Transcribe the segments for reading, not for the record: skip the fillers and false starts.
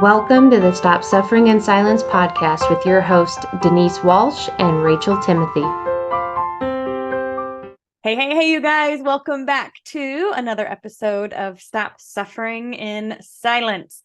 Welcome to the Stop Suffering in Silence podcast with your host, Denise Walsh and Rachel Timothy. Hey, you guys. Welcome back to another episode of Stop Suffering in Silence.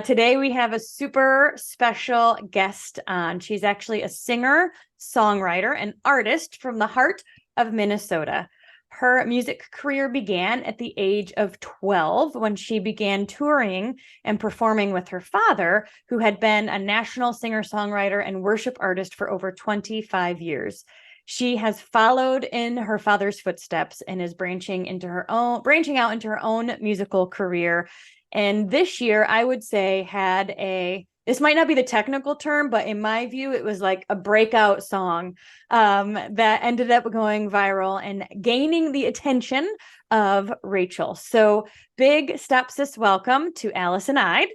Today we have a super special guest on. She's actually a singer, songwriter, and artist from the heart of Minnesota. Her music career began at the age of 12 when she began touring and performing with her father, who had been a national singer-songwriter and worship artist for over 25 years. She has followed in her father's footsteps and is branching out into her own musical career. And this year, I would say, this might not be the technical term, but in my view, it was like a breakout song that ended up going viral and gaining the attention of Rachel. So big Stop Sis welcome to Allison Eide.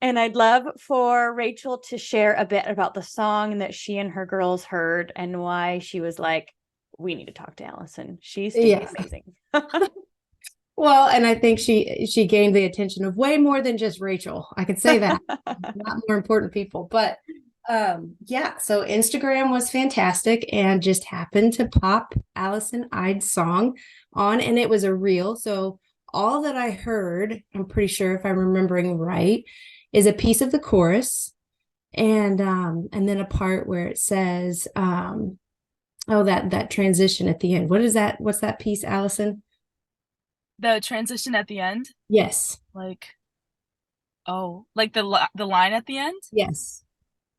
And I'd love for Rachel to share a bit about the song that she and her girls heard and why she was like, we need to talk to Allison. She's amazing. Well, and I think she gained the attention of way more than just Rachel. I could say that. Not more important people. But so Instagram was fantastic and just happened to pop Allison Eide's song on, and it was a reel. So all that I heard, I'm pretty sure if I'm remembering right, is a piece of the chorus and then a part where it says that transition at the end. What is that? What's that piece, Allison? The transition at the end? Yes. Like the line at the end? Yes.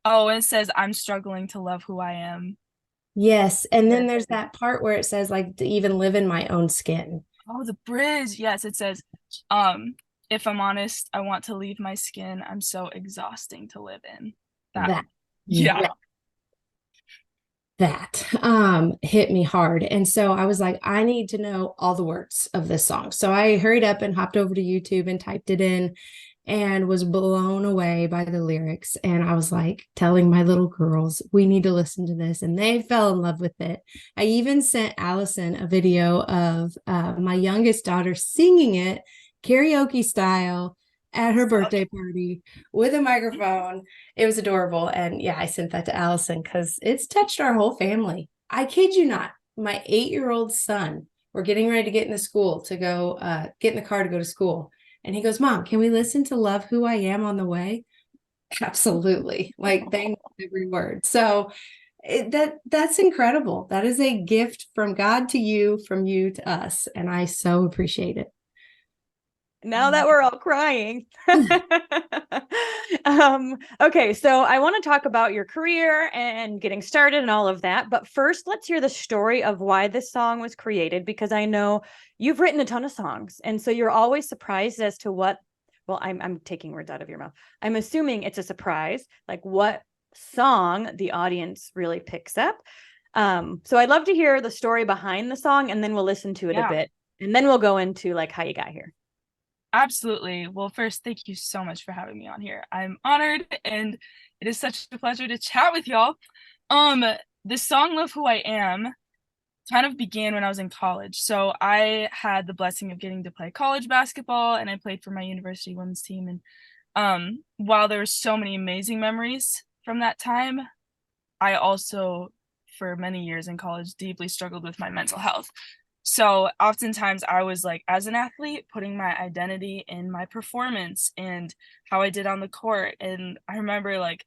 Oh, it says, I'm struggling to love who I am. Yes. And then there's that part where it says, like, to even live in my own skin. Oh, the bridge. Yes, it says, if I'm honest, I want to leave my skin. I'm so exhausting to live in. That hit me hard. And so I was like, I need to know all the words of this song. So I hurried up and hopped over to YouTube and typed it in and was blown away by the lyrics. And I was like telling my little girls, we need to listen to this. And they fell in love with it. I even sent Allison a video of my youngest daughter singing it karaoke style at her birthday party with a microphone. It was adorable. And yeah, I sent that to Allison because it's touched our whole family. I kid you not. My 8-year-old son, we're getting ready to get in the school to go, get in the car to go to school. And he goes, Mom, can we listen to Love Who I Am on the way? Absolutely. Like, they know every word. So that's incredible. That is a gift from God to you, from you to us. And I so appreciate it. Now that we're all crying. Okay, so I want to talk about your career and getting started and all of that. But first, let's hear the story of why this song was created, because I know you've written a ton of songs. And so you're always surprised as to I'm taking words out of your mouth. I'm assuming it's a surprise, like what song the audience really picks up. So I'd love to hear the story behind the song, and then we'll listen to it a bit. And then we'll go into like how you got here. Absolutely. Well, first, thank you so much for having me on here. I'm honored, and it is such a pleasure to chat with y'all. This song, Love Who I Am, kind of began when I was in college. So I had the blessing of getting to play college basketball, and I played for my university women's team. And while there were so many amazing memories from that time, I also, for many years in college, deeply struggled with my mental health. So oftentimes I was like, as an athlete, putting my identity in my performance and how I did on the court. And I remember like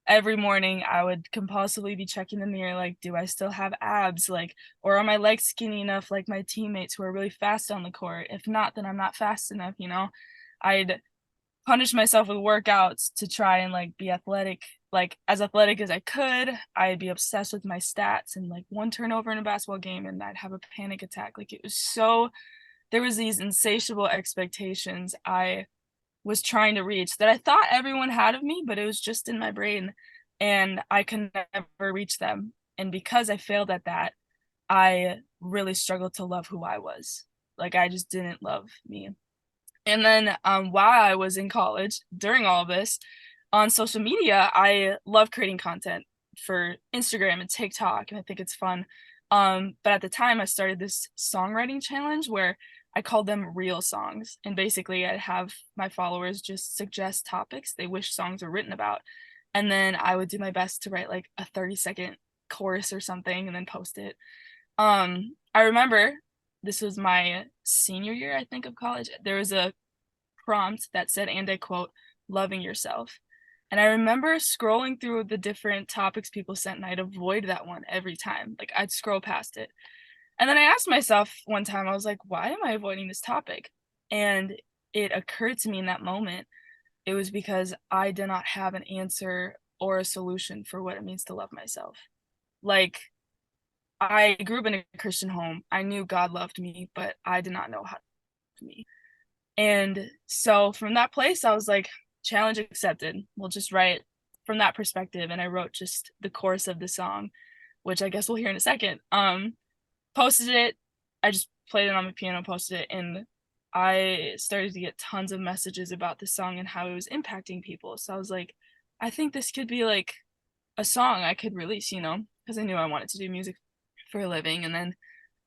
every morning I would compulsively be checking the mirror, like, do I still have abs? Like, or are my legs skinny enough like my teammates who are really fast on the court? If not, then I'm not fast enough, I'd punish myself with workouts to try and like be athletic, like as athletic as I could. I'd be obsessed with my stats, and like one turnover in a basketball game and I'd have a panic attack. Like, there was these insatiable expectations I was trying to reach that I thought everyone had of me, but it was just in my brain and I could never reach them. And because I failed at that, I really struggled to love who I was. Like, I just didn't love me. And then while I was in college, during all of this, on social media, I love creating content for Instagram and TikTok, and I think it's fun. But at the time I started this songwriting challenge where I called them real songs. And basically I'd have my followers just suggest topics they wish songs were written about. And then I would do my best to write like a 30-second chorus or something and then post it. I remember this was my senior year, I think, of college. There was a prompt that said, and I quote, "loving yourself." And I remember scrolling through the different topics people sent, and I'd avoid that one every time. Like, I'd scroll past it. And then I asked myself one time, I was like, why am I avoiding this topic? And it occurred to me in that moment, it was because I did not have an answer or a solution for what it means to love myself. Like, I grew up in a Christian home. I knew God loved me, but I did not know how to love me. And so from that place, I was like, challenge accepted. We'll just write from that perspective. And I wrote just the chorus of the song, which I guess we'll hear in a second. Posted it. I just played it on my piano, posted it, and I started to get tons of messages about the song and how it was impacting people. So I was like, I think this could be like a song I could release, because I knew I wanted to do music for a living. And then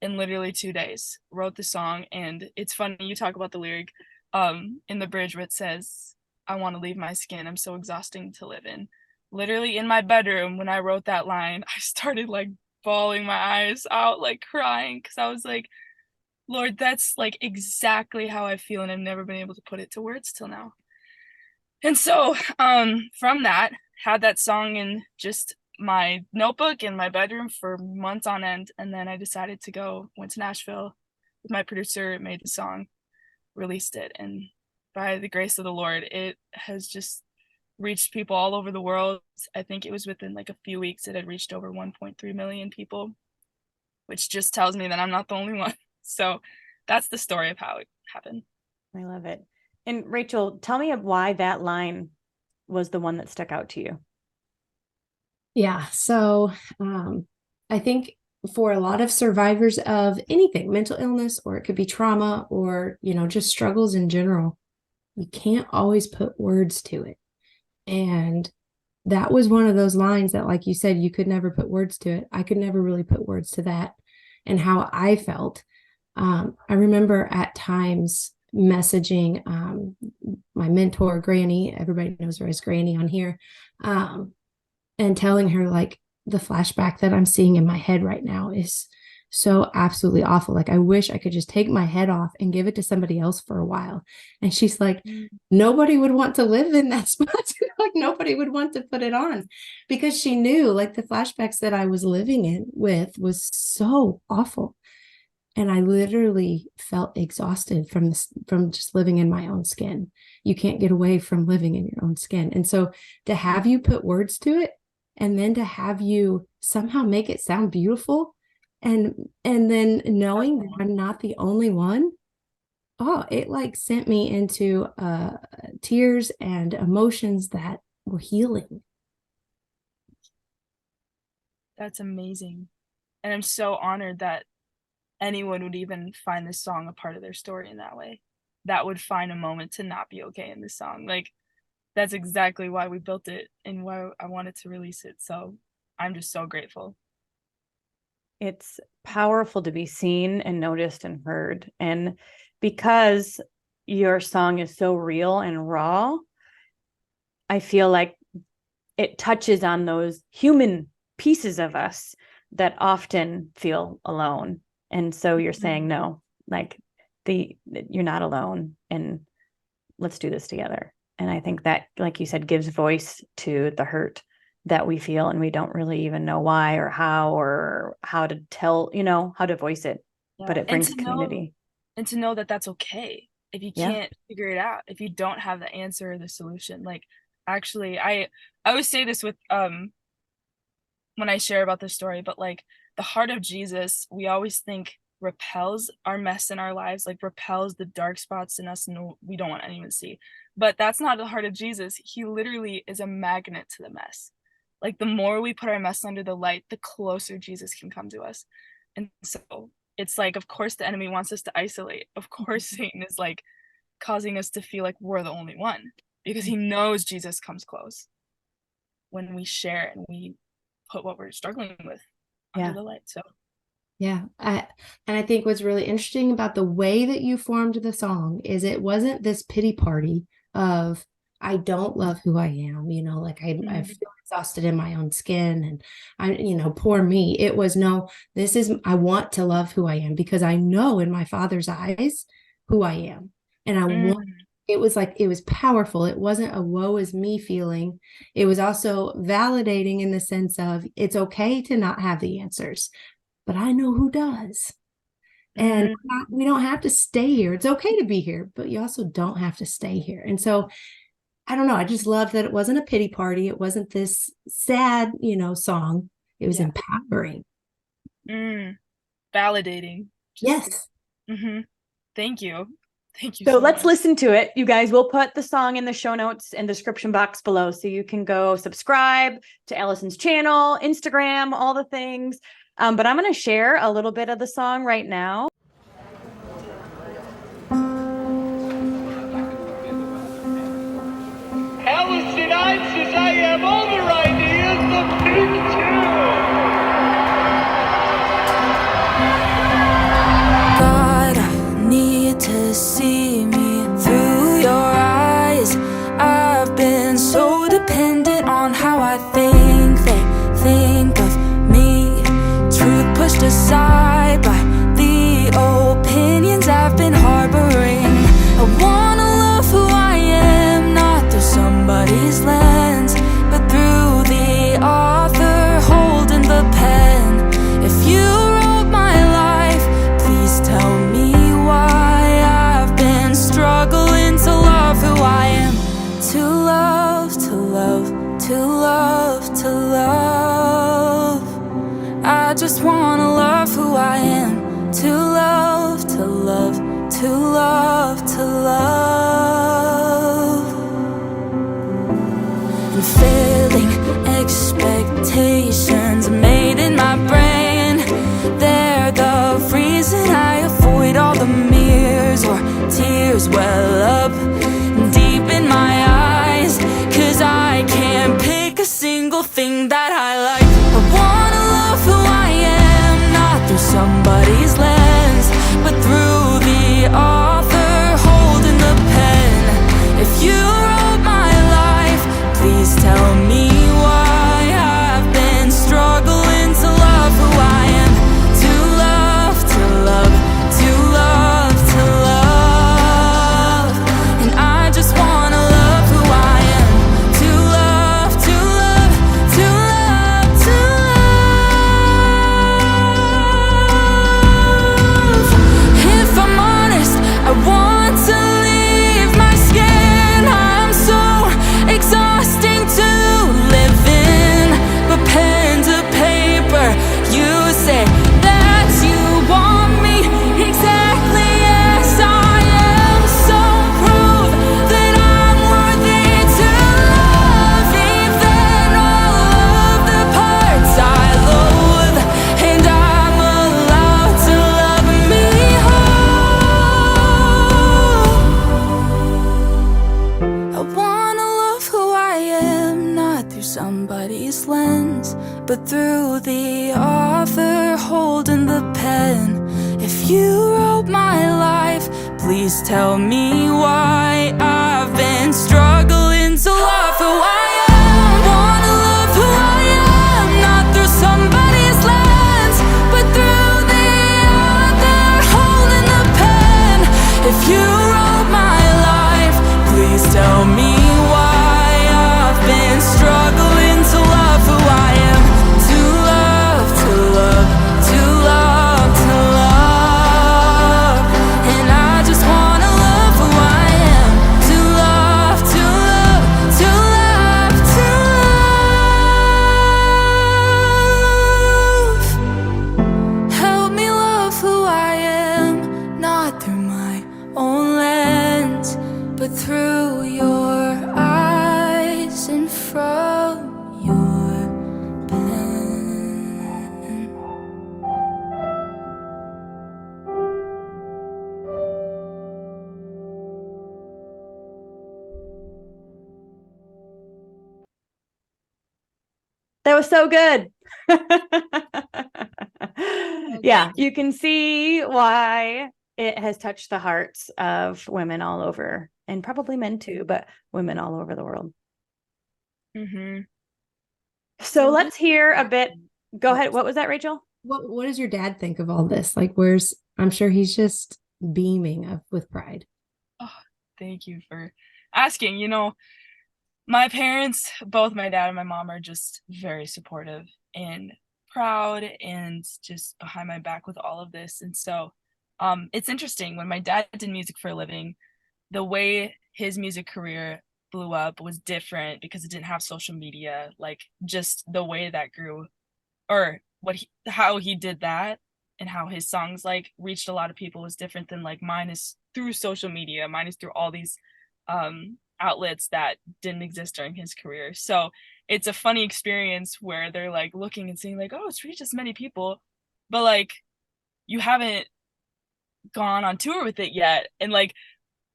in literally 2 days, wrote the song. And it's funny, you talk about the lyric in the bridge where it says, "I want to leave my skin. I'm so exhausting to live in." Literally in my bedroom, when I wrote that line, I started like bawling my eyes out, like crying, because I was like, Lord, that's like exactly how I feel, and I've never been able to put it to words till now. And so from that, had that song in just my notebook in my bedroom for months on end. And then I decided to went to Nashville with my producer, made the song, released it. And by the grace of the Lord, it has just reached people all over the world. I think it was within like a few weeks, it had reached over 1.3 million people, which just tells me that I'm not the only one. So that's the story of how it happened. I love it. And Rachel, tell me why that line was the one that stuck out to you. Yeah. So I think for a lot of survivors of anything, mental illness, or it could be trauma, or, just struggles in general, you can't always put words to it. And that was one of those lines that, like you said, you could never put words to it. I could never really put words to that and how I felt. I remember at times messaging my mentor, Granny, everybody knows her as Granny on here, and telling her, like, the flashback that I'm seeing in my head right now is so absolutely awful. Like, I wish I could just take my head off and give it to somebody else for a while. And she's like, nobody would want to live in that spot. Like, nobody would want to put it on, because she knew, like, the flashbacks that I was living in with was so awful. And I literally felt exhausted from just living in my own skin. You can't get away from living in your own skin. And so to have you put words to it, and then to have you somehow make it sound beautiful, and then knowing that I'm not the only one, it like sent me into tears and emotions that were healing. That's amazing. And I'm so honored that anyone would even find this song a part of their story in that way, that would find a moment to not be okay in this song. Like, that's exactly why we built it and why I wanted to release it. So I'm just so grateful. It's powerful to be seen and noticed and heard. And because your song is so real and raw, I feel like it touches on those human pieces of us that often feel alone. And so you're saying, no, like, you're not alone, and let's do this together. And I think that, like you said, gives voice to the hurt that we feel, and we don't really even know why or how to tell, how to voice it. Yeah. But it brings community. And to know that that's okay if you can't figure it out, if you don't have the answer or the solution. Like, actually, I always say this with when I share about this story, but like, the heart of Jesus, we always think repels our mess in our lives, like repels the dark spots in us, and we don't want anyone to see. But that's not the heart of Jesus. He literally is a magnet to the mess. Like, the more we put our mess under the light, the closer Jesus can come to us. And so it's like, of course the enemy wants us to isolate. Of course Satan is like causing us to feel like we're the only one, because he knows Jesus comes close when we share and we put what we're struggling with under the light. So Yeah. And I think what's really interesting about the way that you formed the song is it wasn't this pity party of, I don't love who I am, like I feel exhausted in my own skin and poor me. It was, no, I want to love who I am because I know in my Father's eyes who I am. And it was like, it was powerful. It wasn't a woe is me feeling. It was also validating in the sense of it's okay to not have the answers, but I know who does. And we don't have to stay here. It's okay to be here, but you also don't have to stay here. And so, I don't know. I just love that it wasn't a pity party. It wasn't this sad, song. It was empowering. Validating. Yes. Thank you. Thank you. So let's much. listen to it. You guys, we'll put the song in the show notes and description box below. So you can go subscribe to Allison's channel, Instagram, all the things. But I'm going to share a little bit of the song right now. Allison Eide says I have all the ideas, but pick two. God, I need to see me through your eyes. I've been so dependent on how I think they think of me. Truth pushed aside by the opinions I've been harboring. I wanna love who I am, not through somebody's lens, but through the author holding the pen. If you wrote my life, please tell me why I've been struggling to love who I am. To love, to love, to love, to love. I just wanna love who I am. To love, to love, to love, to love. And failing expectations made in my brain, they're the reason I avoid all the mirrors or tears well up deep in my eyes. Cause I can't pick a single thing that I like. I wanna love who I am, not through somebody's lens, but through the author holding the pen. If you wrote my life, please tell me why I've been struggling to love who I am. To love, to love, to love, to love. And I just wanna love who I am. To love, to love, to love, to love. If I'm honest, I want to leave my skin. I'm so exhausting to live in. But pen to paper, you say that you want me exactly as I am. So prove that I'm worthy to love, even all of the parts I loathe. And I'm allowed to love me whole. I wanna love who I am, not through somebody's lens, but through the author holding the pen. If you wrote my life, please tell me why I've been struggling to love who I am. Wanna love who I am, not through somebody's lens, but through the author holding the pen. If you wrote my life, please tell me why I've been struggling to love who I am. To love, to love, to love, to love. And I just wanna love who I am. To love, to love, to love, to love. Help me love who I am, not through my own lens, but through your eyes and from your pen. That was so good. Yeah, you can see why it has touched the hearts of women all over, and probably men too, but women all over the world. Mm-hmm. So let's hear a bit. Go ahead. What was that, Rachel? What does your dad think of all this? Like, I'm sure he's just beaming with pride. Oh, thank you for asking. My parents, both my dad and my mom, are just very supportive and proud and just behind my back with all of this. And so it's interesting, when my dad did music for a living, the way his music career blew up was different because it didn't have social media. Like, just the way that grew, or how he did that, and how his songs like reached a lot of people was different than like mine is through social media. Mine is through all these outlets that didn't exist during his career. So it's a funny experience where they're like looking and seeing like, oh, it's reached as many people, but like you haven't gone on tour with it yet. And like,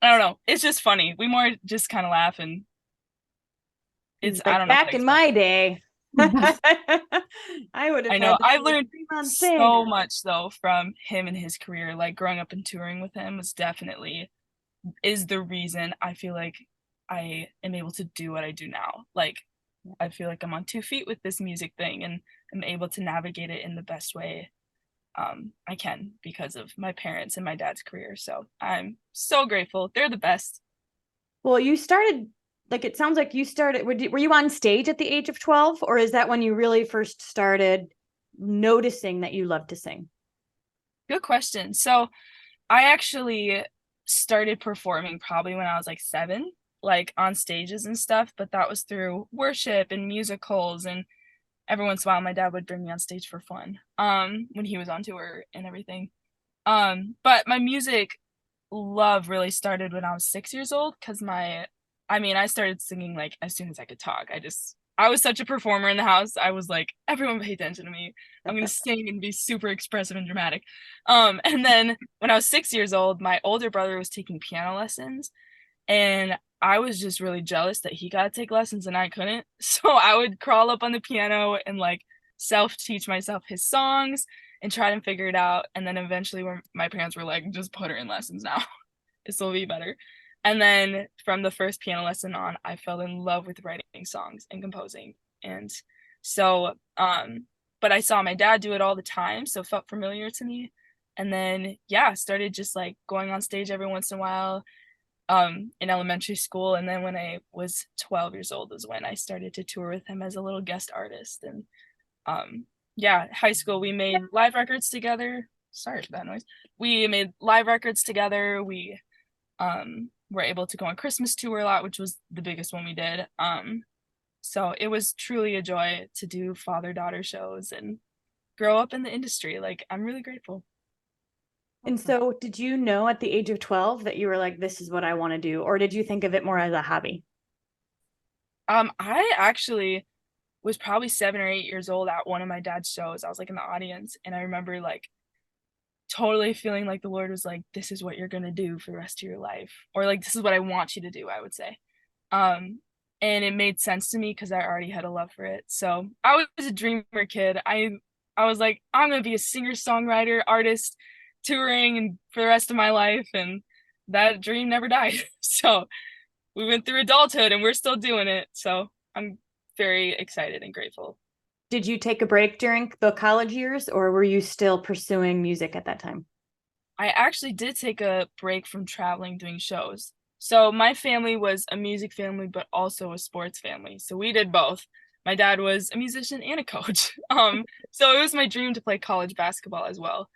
I don't know, it's just funny. We more just kind of laugh, and it's like, I don't know. Back in my day, I would have. I know. I've like learned so much though from him and his career. Like, growing up and touring with him is the reason I feel like I am able to do what I do now. Like, I feel like I'm on 2 feet with this music thing, and I'm able to navigate it in the best way I can because of my parents and my dad's career. So I'm so grateful. They're the best. Well, you started, like, it sounds like you started, were you on stage at the age of 12, or is that when you really first started noticing that you love to sing? Good question. So I actually started performing probably when I was like 7, like on stages and stuff, but that was through worship and musicals, and every once in a while my dad would bring me on stage for fun when he was on tour and everything. But my music love really started when I was 6 years old, because I started singing like as soon as I could talk. I was such a performer in the house. I was like, everyone pay attention to me. I'm gonna sing and be super expressive and dramatic. And then when I was 6 years old, my older brother was taking piano lessons, and I was just really jealous that he got to take lessons and I couldn't. So I would crawl up on the piano and like self-teach myself his songs and try to figure it out. And then eventually, when my parents were like, just put her in lessons now, this will be better. And then from the first piano lesson on, I fell in love with writing songs and composing. And so, but I saw my dad do it all the time, so it felt familiar to me. And then, yeah, started just like going on stage every once in a while in elementary school. And then when I was 12 years old was when I started to tour with him as a little guest artist. And high school, we made live records together. Sorry for that noise. We made live records together. We were able to go on Christmas tour a lot, which was the biggest one we did. So it was truly a joy to do father-daughter shows and grow up in the industry. Like, I'm really grateful. And so did you know at the age of 12 that you were like, this is what I want to do? Or did you think of it more as a hobby? I actually was probably 7 or 8 years old at one of my dad's shows. I was like in the audience, and I remember like totally feeling like the Lord was like, this is what you're going to do for the rest of your life. Or like, this is what I want you to do, I would say. And it made sense to me because I already had a love for it. So I was a dreamer kid. I was like, I'm going to be a singer-songwriter, artist, touring and for the rest of my life, and that dream never died. So we went through adulthood and we're still doing it. So I'm very excited and grateful. Did you take a break during the college years, or were you still pursuing music at that time? I actually did take a break from traveling doing shows. So my family was a music family, but also a sports family. So we did both. My dad was a musician and a coach. So it was my dream to play college basketball as well.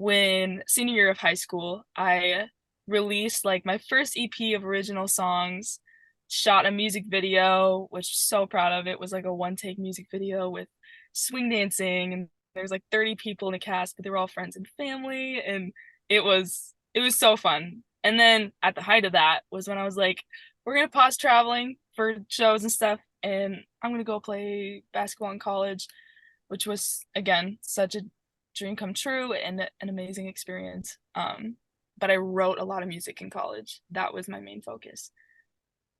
When senior year of high school, I released like my first EP of original songs, shot a music video, which I'm so proud of. It was like a one-take music video with swing dancing, and there's like 30 people in the cast, but they were all friends and family, and it was so fun. And then at the height of that was when I was like, we're gonna pause traveling for shows and stuff, and I'm gonna go play basketball in college, which was again such a dream come true and an amazing experience. But I wrote a lot of music in college. That was my main focus.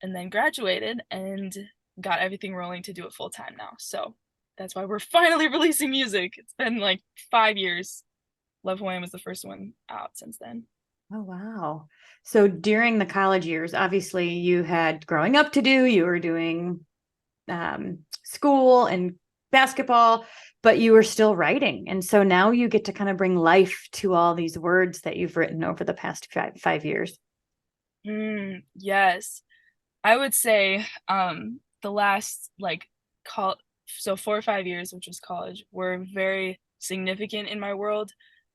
And then graduated and got everything rolling to do it full time now. So that's why we're finally releasing music. It's been like 5 years. Love Who I Am was the first one out since then. Oh, wow. So during the college years, obviously you had growing up to do, you were doing school and basketball, but you were still writing. And so now you get to kind of bring life to all these words that you've written over the past 5 years. Yes. I would say the last so 4 or 5 years, which was college, were very significant in my world.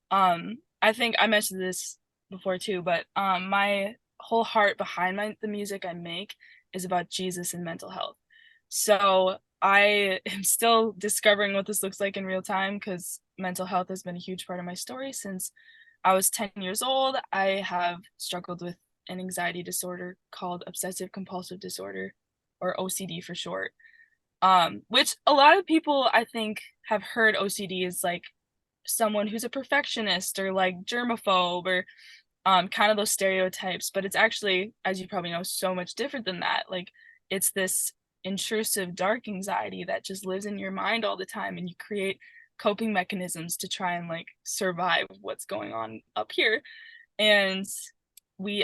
I think I mentioned this before too, but my whole heart behind the music I make is about Jesus and mental health. So I am still discovering what this looks like in real time, because mental health has been a huge part of my story since I was 10 years old. I have struggled with an anxiety disorder called obsessive compulsive disorder, or OCD for short, which a lot of people I think have heard OCD as like someone who's a perfectionist or like germaphobe or kind of those stereotypes, but it's actually, as you probably know, so much different than that. Like, it's this intrusive dark anxiety that just lives in your mind all the time, and you create coping mechanisms to try and like survive what's going on up here. And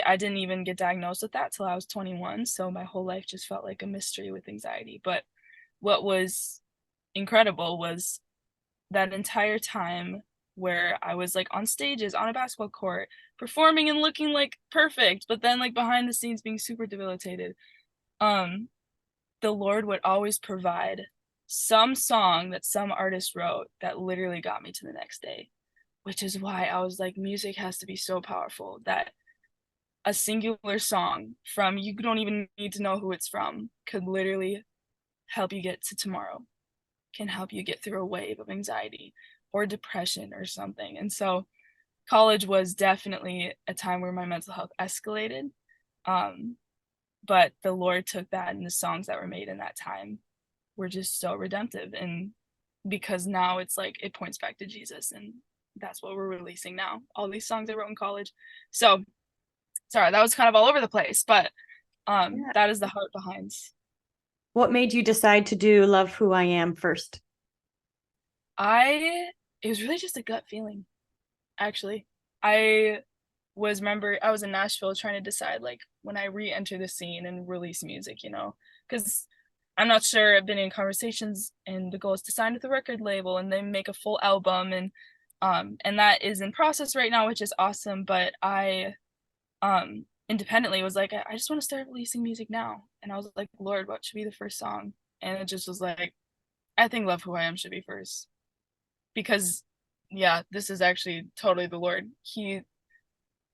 I didn't even get diagnosed with that till I was 21, so my whole life just felt like a mystery with anxiety. But what was incredible was that entire time where I was like on stages on a basketball court performing and looking like perfect, but then like behind the scenes being super debilitated, the Lord would always provide some song that some artist wrote that literally got me to the next day, which is why I was like, music has to be so powerful that a singular song from, you don't even need to know who it's from, could literally help you get to tomorrow, can help you get through a wave of anxiety or depression or something. And so college was definitely a time where my mental health escalated. But the Lord took that, and the songs that were made in that time were just so redemptive. And because now it's like, it points back to Jesus, and that's what we're releasing now. All these songs I wrote in college. So sorry, that was kind of all over the place, but that is the heart behind. What made you decide to do Love Who I Am first? It was really just a gut feeling, actually. I was in Nashville trying to decide like when I re-enter the scene and release music, because I'm not sure. I've been in conversations, and the goal is to sign with a record label and then make a full album, and that is in process right now, which is awesome. But I independently was like, I just want to start releasing music now. And I was like, Lord, what should be the first song? And it just was like, I think Love Who I Am should be first, because this is actually totally the Lord. He,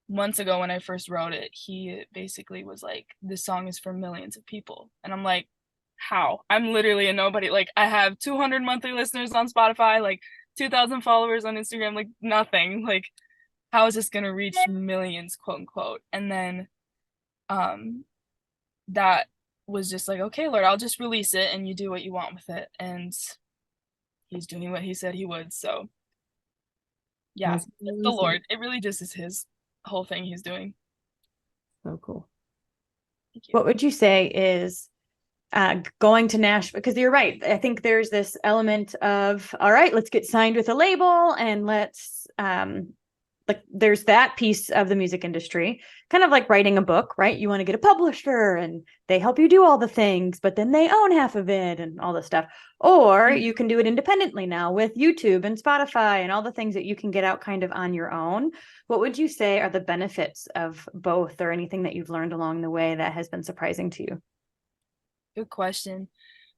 months ago when I first wrote it, he basically was like, this song is for millions of people. And I'm like, how? I'm literally a nobody. Like, I have 200 monthly listeners on Spotify, like 2,000 followers on Instagram, like nothing. Like, how is this gonna reach millions, quote unquote? And then that was just like, okay, Lord, I'll just release it and you do what you want with it. And he's doing what he said he would. So yeah, the Lord, it really just is his whole thing he's doing. So cool. What would you say is going to Nashville? Because you're right. I think there's this element of, all right, let's get signed with a label, and let's like, there's that piece of the music industry, kind of like writing a book, right? You want to get a publisher and they help you do all the things, but then they own half of it and all this stuff. Or you can do it independently now with YouTube and Spotify and all the things that you can get out kind of on your own. What would you say are the benefits of both, or anything that you've learned along the way that has been surprising to you? Good question.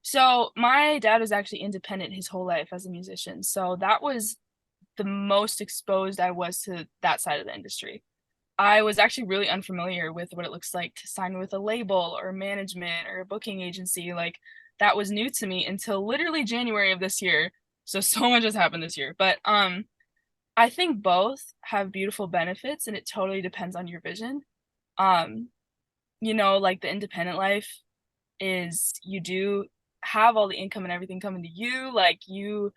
So my dad was actually independent his whole life as a musician. So that was the most exposed I was to that side of the industry. I was actually really unfamiliar with what it looks like to sign with a label or management or a booking agency. Like, that was new to me until literally January of this year. So much has happened this year. But I think both have beautiful benefits, and it totally depends on your vision. Like, the independent life is, you do have all the income and everything coming to you. Like, you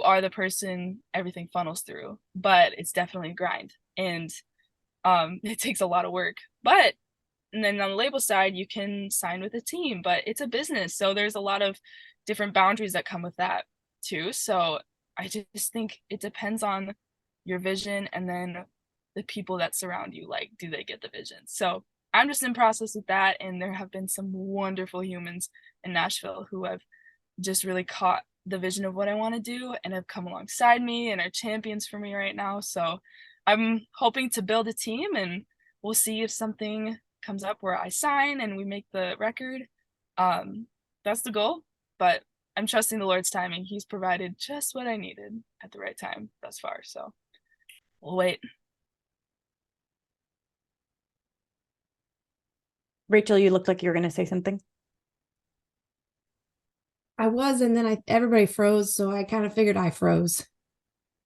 are the person everything funnels through, but it's definitely a grind, and it takes a lot of work. And then on the label side, you can sign with a team, but it's a business, so there's a lot of different boundaries that come with that too. So I just think it depends on your vision, and then the people that surround you, like, do they get the vision? So I'm just in process with that, and there have been some wonderful humans in Nashville who have just really caught the vision of what I want to do and have come alongside me and are champions for me right now. So I'm hoping to build a team, and we'll see if something comes up where I sign and we make the record. That's the goal, but I'm trusting the Lord's timing. He's provided just what I needed at the right time thus far. So we'll wait. Rachel, you looked like you were going to say something. I was, and then everybody froze, so I kind of figured I froze.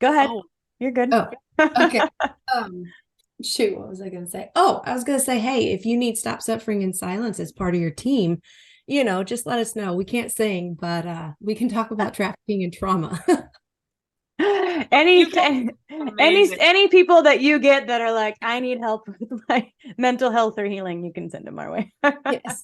Go ahead. Oh. You're good. Oh, okay. Shoot, what was I going to say? Oh, I was going to say, hey, if you need Stop Suffering in Silence as part of your team, just let us know. We can't sing, but we can talk about trafficking and trauma. Any people that you get that are like, I need help with my mental health or healing, you can send them our way. Yes.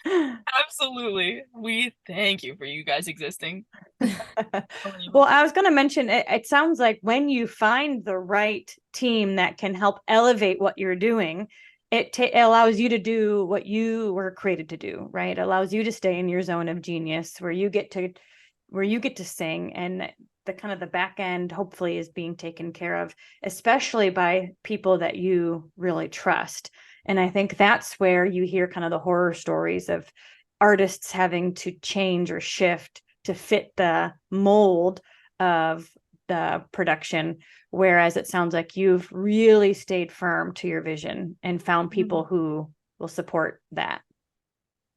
Absolutely. We thank you for you guys existing. Well, I was going to mention, it sounds like when you find the right team that can help elevate what you're doing, it allows you to do what you were created to do, right? It allows you to stay in your zone of genius where you get to sing, and the kind of the back end hopefully is being taken care of, especially by people that you really trust. And I think that's where you hear kind of the horror stories of artists having to change or shift to fit the mold of the production. Whereas it sounds like you've really stayed firm to your vision and found people who will support that.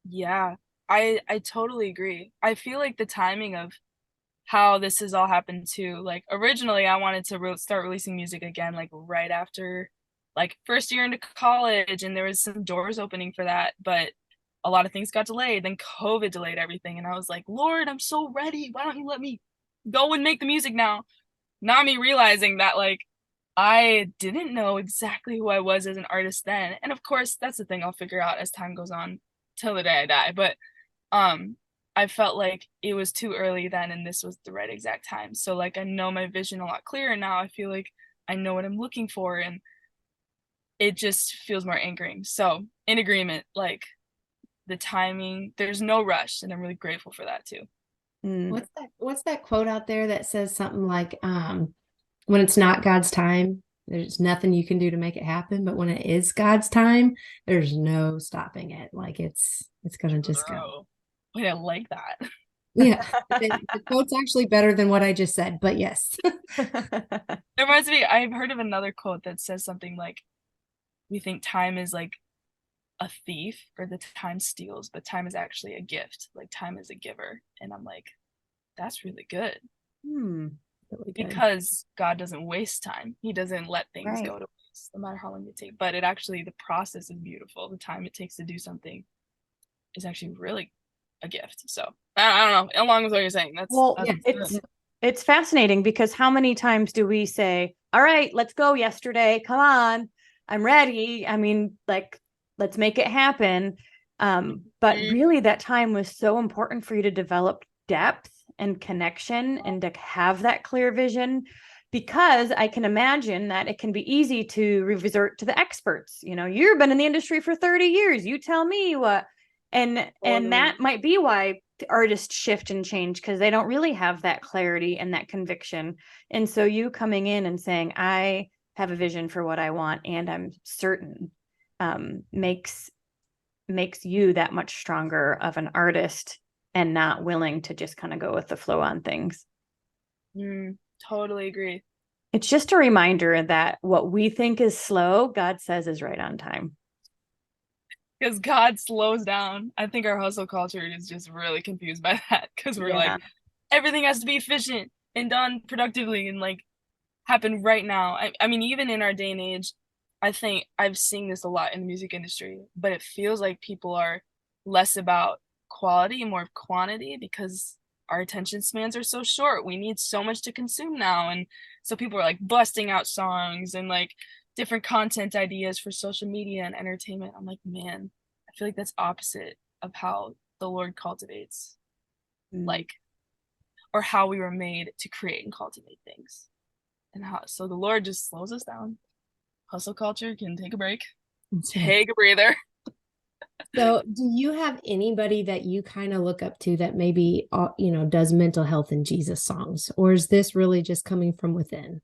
Yeah, I totally agree. I feel like the timing of how this has all happened too, like originally I wanted to start releasing music again, like right after like first year into college, and there was some doors opening for that, but a lot of things got delayed. Then COVID delayed everything, and I was like, Lord, I'm so ready. Why don't you let me go and make the music now? Not me realizing that like I didn't know exactly who I was as an artist then. And of course, that's the thing I'll figure out as time goes on till the day I die. But I felt like it was too early then, and this was the right exact time. So like I know my vision a lot clearer now. I feel like I know what I'm looking for, and it just feels more anchoring. So in agreement, like the timing, there's no rush, and I'm really grateful for that too. What's that quote out there that says something like, when it's not God's time, there's nothing you can do to make it happen. But when it is God's time, there's no stopping it. Like it's gonna just go. Wait, I like that. Yeah. The quote's actually better than what I just said, but yes. It reminds me, I've heard of another quote that says something like, we think time is like a thief, or the time steals, but time is actually a gift. Like time is a giver. And I'm like, that's really good. Really good. Because God doesn't waste time. He doesn't let things go to waste, no matter how long it takes. But it actually, the process is beautiful. The time it takes to do something is actually really a gift. So I don't know, along with what you're saying, it's fascinating, because how many times do we say, all right, let's go yesterday, come on, I'm ready, I mean, like, let's make it happen, but really that time was so important for you to develop depth and connection and to have that clear vision, because I can imagine that it can be easy to resort to the experts. You've been in the industry for 30 years, you tell me what. And that might be why artists shift and change, because they don't really have that clarity and that conviction. And so you coming in and saying, I have a vision for what I want, and I'm certain, makes you that much stronger of an artist, and not willing to just kind of go with the flow on things. Totally agree. It's just a reminder that what we think is slow, God says is right on time. Because God slows down. I think our hustle culture is just really confused by that, because we're like, everything has to be efficient and done productively and like happen right now. I mean, even in our day and age, I think I've seen this a lot in the music industry, but it feels like people are less about quality and more of quantity, because our attention spans are so short. We need so much to consume now. And so people are like busting out songs and like different content ideas for social media and entertainment. I'm like, man, I feel like that's opposite of how the Lord cultivates, like, or how we were made to create and cultivate things. and how, so the Lord just slows us down. Hustle culture can take a break, That's right. take a breather. So do you have anybody that you kind of look up to that maybe, does mental health and Jesus songs, or is this really just coming from within?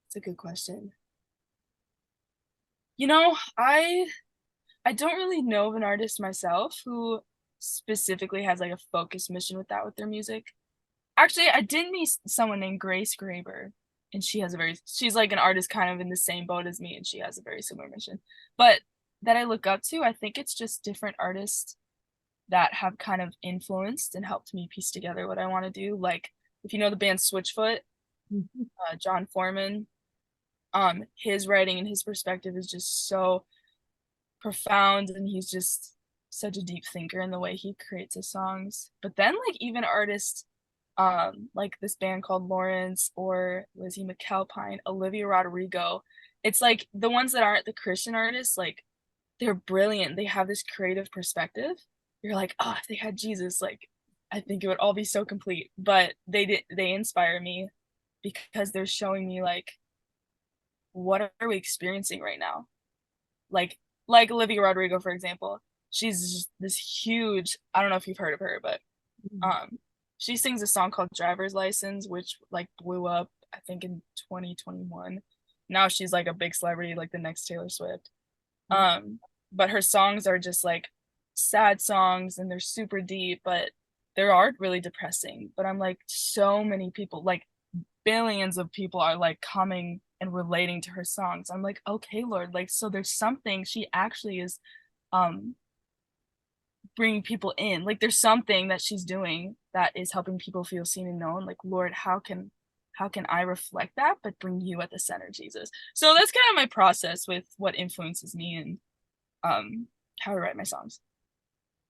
It's a good question. You know, I don't really know of an artist myself who specifically has like a focused mission with their music. Actually, I did meet someone named Grace Graber, and she's like an artist kind of in the same boat as me, and she has a very similar mission. But that I look up to, I think it's just different artists that have kind of influenced and helped me piece together what I want to do. Like, if you know the band Switchfoot, John Foreman, his writing and his perspective is just so profound, and he's just such a deep thinker in the way he creates his songs. But then like even artists like this band called Lawrence or Lizzie McAlpine, Olivia Rodrigo, it's like the ones that aren't the Christian artists, like they're brilliant. They have this creative perspective. You're like, oh, if they had Jesus, like I think it would all be so complete. But they inspire me because they're showing me like, what are we experiencing right now? Like Olivia Rodrigo, for example, she's just this huge, I don't know if you've heard of her, but she sings a song called Driver's License, which like blew up, I think in 2021. Now she's like a big celebrity, like the next Taylor Swift. But her songs are just like sad songs, and they're super deep, but they aren't really depressing. But I'm like, so many people, like billions of people are like coming and relating to her songs. I'm like, okay, Lord, like, so there's something, she actually is bringing people in. Like there's something that she's doing that is helping people feel seen and known. Like, Lord, how can I reflect that but bring you at the center, Jesus? So that's kind of my process with what influences me and how I write my songs.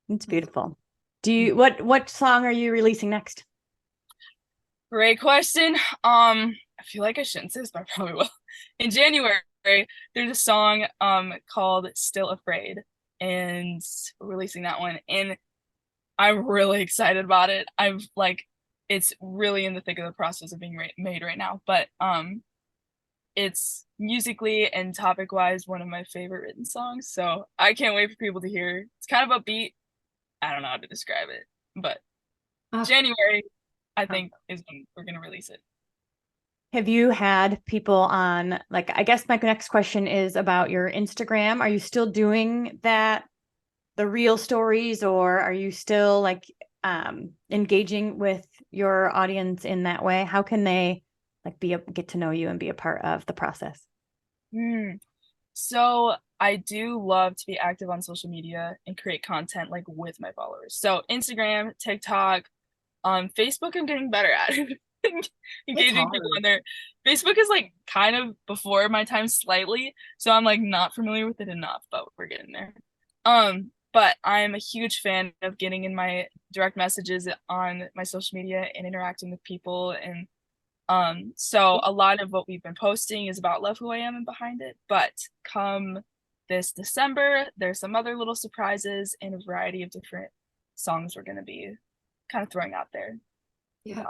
It's beautiful. What song are you releasing next? Great question. I feel like I shouldn't say this, but I probably will. In January, there's a song called Still Afraid, and we're releasing that one, and I'm really excited about it. It's really in the thick of the process of being made right now, but it's musically and topic wise one of my favorite written songs, so I can't wait for people to hear. It's kind of upbeat. I don't know how to describe it, but January I think is when we're gonna release it. Have you had people on, like, I guess my next question is about your Instagram. Are you still doing that, the real stories, or are you still like engaging with your audience in that way? How can they like get to know you and be a part of the process? So I do love to be active on social media and create content like with my followers. So Instagram, TikTok, Facebook I'm getting better at engaging people on there. Facebook is like kind of before my time slightly, so I'm like not familiar with it enough, but we're getting there. But I'm a huge fan of getting in my direct messages on my social media and interacting with people, and so a lot of what we've been posting is about Love Who I Am and Behind It. But come this December, there's some other little surprises and a variety of different songs we're going to be kind of throwing out there. Yeah,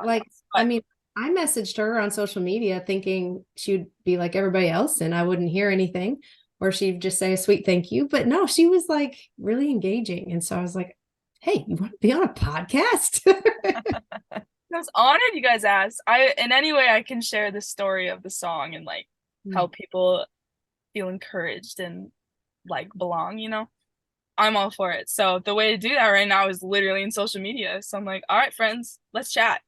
I mean, I messaged her on social media thinking she'd be like everybody else and I wouldn't hear anything, or she'd just say a sweet thank you. But no, she was like really engaging. And so I was like, hey, you want to be on a podcast? I was honored you guys asked. In any way I can share the story of the song and like help people feel encouraged and like belong, I'm all for it. So the way to do that right now is literally in social media. So I'm like, all right, friends, let's chat.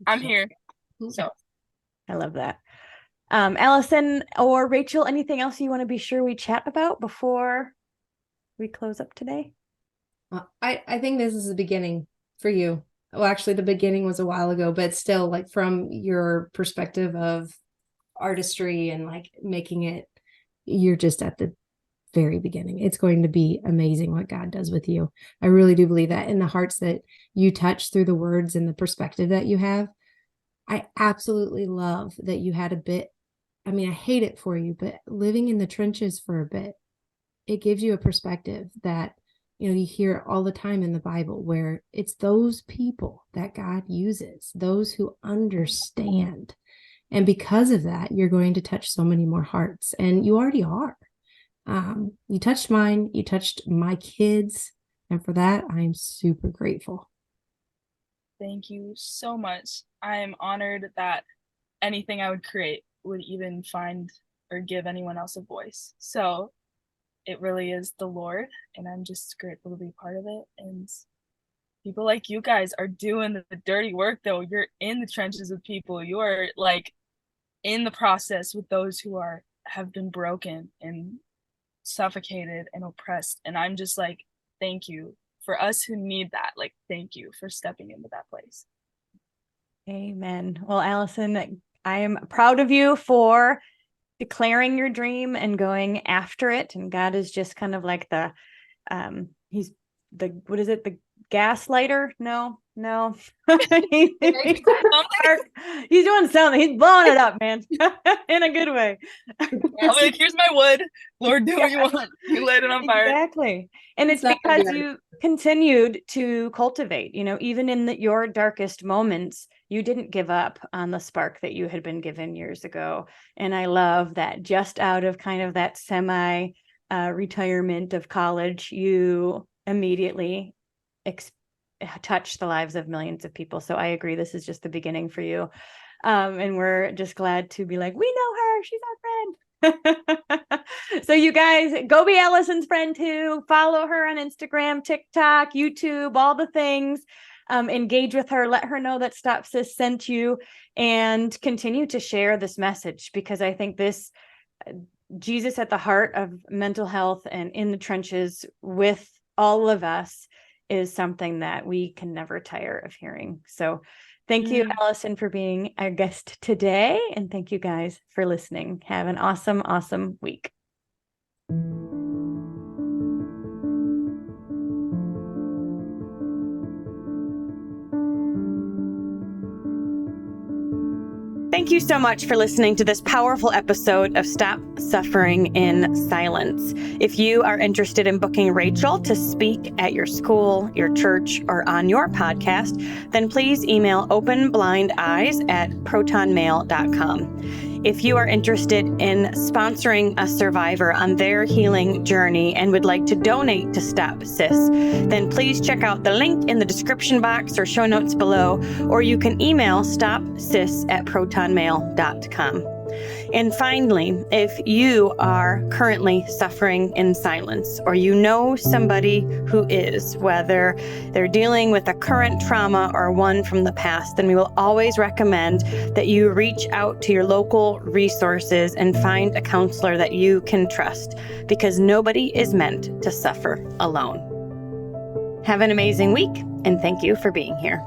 I'm here. So I love that. Allison or Rachel, anything else you want to be sure we chat about before we close up today? I think this is the beginning for you. Well, actually the beginning was a while ago, but still, like, from your perspective of artistry and like making it, you're just at the very beginning. It's going to be amazing what God does with you. I really do believe that, in the hearts that you touch through the words and the perspective that you have. I absolutely love that you had a bit, I mean, I hate it for you, but living in the trenches for a bit, it gives you a perspective that You know, you hear it all the time in the Bible where it's those people that God uses, those who understand. And because of that, you're going to touch so many more hearts. And you already are. You touched mine, you touched my kids. And for that, I'm super grateful. Thank you so much. I am honored that anything I would create would even find or give anyone else a voice. So it really is the Lord, and I'm just grateful to be part of it. And people like you guys are doing the dirty work, though. You're in the trenches with people. You are like in the process with those who have been broken and suffocated and oppressed. And I'm just like, thank you for us who need that. Like, thank you for stepping into that place. Amen. Well, Allison, I am proud of you for declaring your dream and going after it. And God is just kind of like he's the, what is it? The gaslighter? No. he's doing something. He's blowing it up, man, in a good way. I'll be like, here's my wood. Lord, do what you want. You light it on fire. Exactly. And it's because you continued to cultivate, you know, even in your darkest moments, you didn't give up on the spark that you had been given years ago. And I love that just out of kind of that semi retirement of college, you immediately touch the lives of millions of people. So I agree. This is just the beginning for you. And we're just glad to be like, we know her. She's our friend. So you guys go be Allison's friend too. Follow her on Instagram, TikTok, YouTube, all the things. Engage with her. Let her know that Stop Sis sent you, and continue to share this message, because I think this Jesus at the heart of mental health and in the trenches with all of us is something that we can never tire of hearing. So thank you, Allison, for being our guest today. And thank you guys for listening. Have an awesome, awesome week. Thank you so much for listening to this powerful episode of Stop Suffering in Silence. If you are interested in booking Rachel to speak at your school, your church, or on your podcast, then please email openblindeyes@protonmail.com. If you are interested in sponsoring a survivor on their healing journey and would like to donate to Stop Sis, then please check out the link in the description box or show notes below, or you can email stopsis@protonmail.com. And finally, if you are currently suffering in silence, or you know somebody who is, whether they're dealing with a current trauma or one from the past, then we will always recommend that you reach out to your local resources and find a counselor that you can trust, because nobody is meant to suffer alone. Have an amazing week, and thank you for being here.